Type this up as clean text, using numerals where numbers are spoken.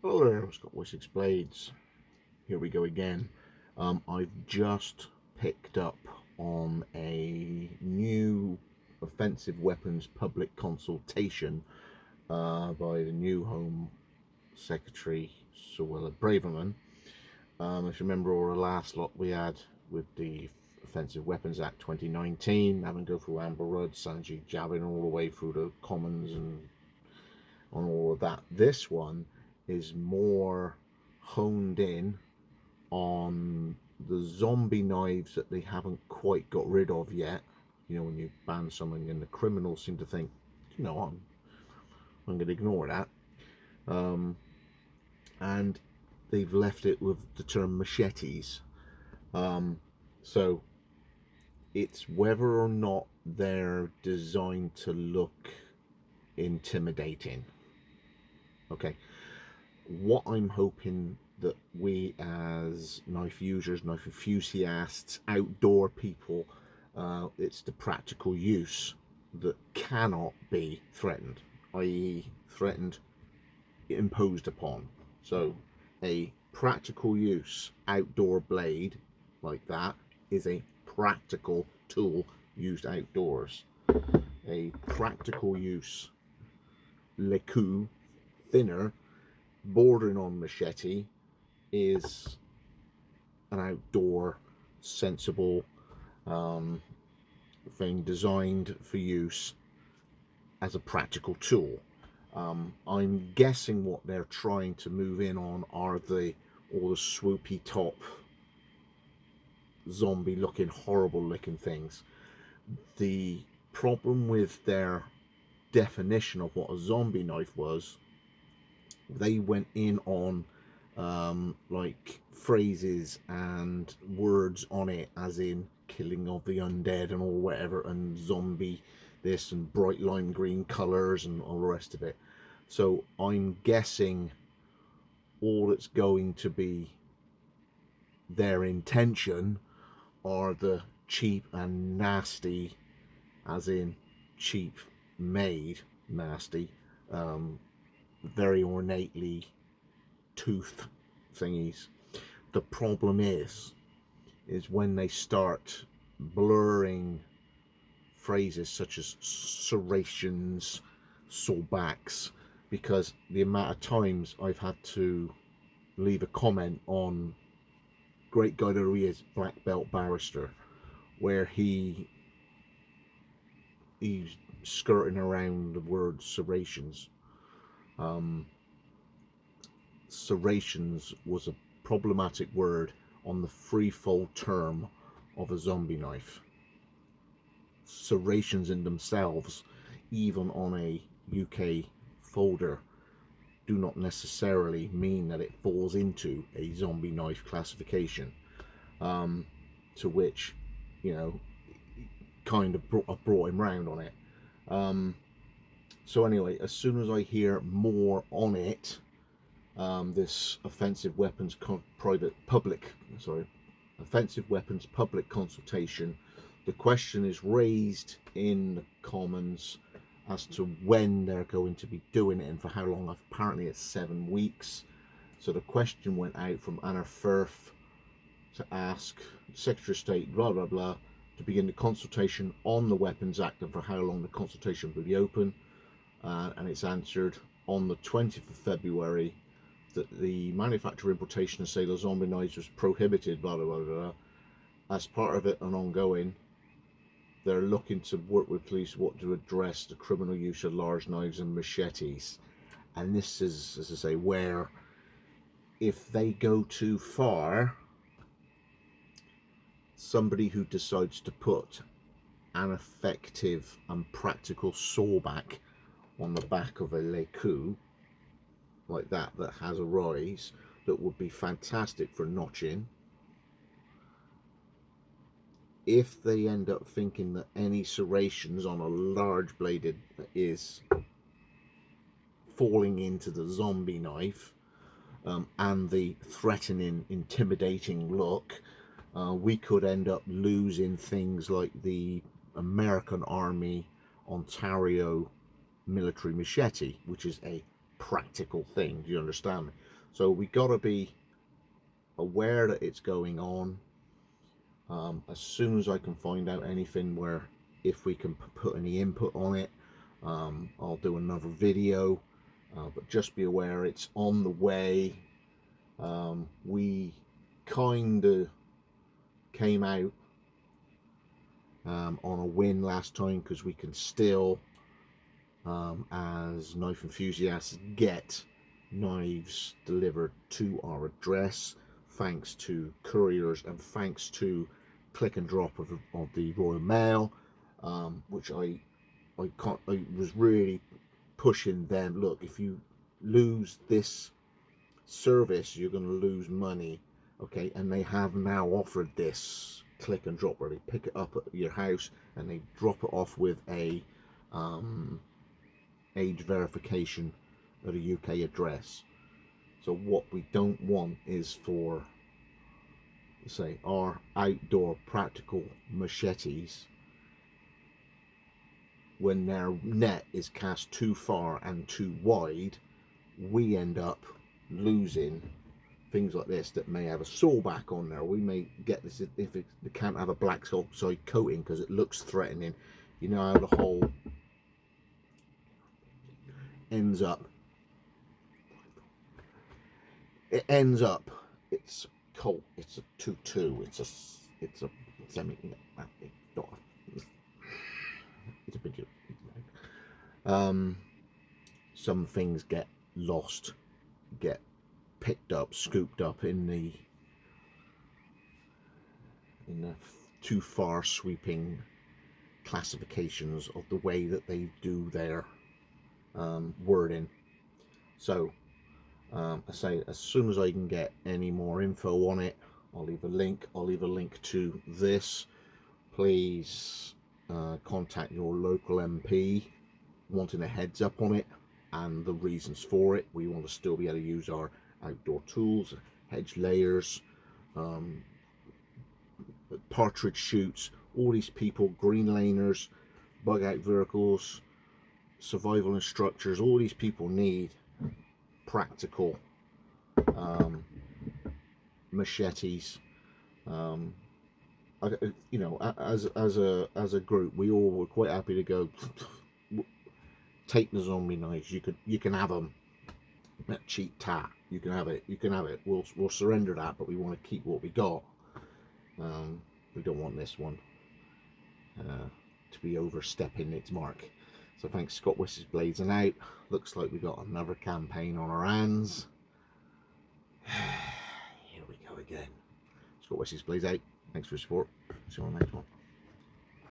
Hello there, it's got Wessex Blades. Here we go again. I've just picked up on a new offensive weapons public consultation by the new Home Secretary, Sir Willard Braverman. If you remember all the last lot we had with the Offensive Weapons Act 2019, having to go through Amber Rudd, Sanjeev Javin, all the way through the Commons and on all of that. This one is more honed in on the zombie knives that they haven't quite got rid of yet. You know, when you ban something and the criminals seem to think, you know, I'm going to ignore that. And they've left it with the term machetes. So it's whether or not they're designed to look intimidating. Okay, what I'm hoping that we as knife users, knife enthusiasts, outdoor people, it's the practical use that cannot be threatened, i.e. threatened, imposed upon. So a practical use outdoor blade like that is a practical tool used outdoors. A practical use Leuku thinner bordering on machete is an outdoor sensible thing designed for use as a practical tool. I'm guessing what they're trying to move in on are all the swoopy top zombie looking, horrible looking things. The problem with their definition of what a zombie knife was, they went in on like phrases and words on it, as in killing of the undead and all whatever, and zombie this and bright lime green colors and all the rest of it. So I'm guessing all that's going to be their intention are the cheap and nasty, as in cheap made nasty, very ornately toothed thingies. The problem is when they start blurring phrases such as serrations, sawbacks, because the amount of times I've had to leave a comment on great guy that he is, black belt barrister, where he's skirting around the word serrations. Serrations was a problematic word on the threefold term of a zombie knife. Serrations in themselves, even on a UK folder, do not necessarily mean that it falls into a zombie knife classification, to which, you know, kind of brought him round on it. So anyway, as soon as I hear more on it, this offensive weapons offensive weapons public consultation, the question is raised in the Commons as to when they're going to be doing it and for how long. Apparently it's 7 weeks. So the question went out from Anna Firth to ask Secretary of State, blah blah blah, to begin the consultation on the Weapons Act and for how long the consultation will be open. And it's answered on the 20th of February that the manufacture, importation and sale of zombie knives was prohibited, blah blah blah blah. As part of it and ongoing, they're looking to work with police to address the criminal use of large knives and machetes. And this is, as I say, where if they go too far, somebody who decides to put an effective and practical sawback on the back of a Leuku like that has a rise that would be fantastic for notching, if they end up thinking that any serrations on a large bladed is falling into the zombie knife, and the threatening, intimidating look, we could end up losing things like the American Army Ontario military machete, which is a practical thing. Do you understand me? So we got to be aware that it's going on. As soon as I can find out anything where if we can put any input on it, I'll do another video, but just be aware it's on the way. We kind of came out on a win last time because we can still, as knife enthusiasts, get knives delivered to our address thanks to couriers and thanks to click and drop of the Royal Mail, which I was really pushing them. Look, if you lose this service, you're going to lose money. Okay, and they have now offered this click and drop where they pick it up at your house and they drop it off with a age verification at a UK address. So what we don't want is for, say, our outdoor practical machetes, when their net is cast too far and too wide, we end up losing things like this that may have a sawback on there. We may get this if they can't have a black oxide coating because it looks threatening. You know how the whole ends up. It ends up. It's Colt. It's a 2.2. It's a semi. It's a bit. Some things get lost, get picked up, scooped up in the too far sweeping classifications of the way that they do their wording. So I say, as soon as I can get any more info on it, I'll leave a link. I'll leave a link to this. Please contact your local MP wanting a heads up on it and the reasons for it. We want to still be able to use our outdoor tools, hedge layers, partridge shoots, all these people, green laners, bug out vehicles, survival instructors, all these people need practical machetes. You know, as a group, we all were quite happy to go take the zombie knives. You can have them. That cheap tat. You can have it. You can have it. We'll surrender that, but we want to keep what we got. We don't want this one to be overstepping its mark. So thanks, Scott Wessex Blades and out. Looks like we got another campaign on our hands. Here we go again. Scott Wessex Blades out. Thanks for your support. See you on the next one.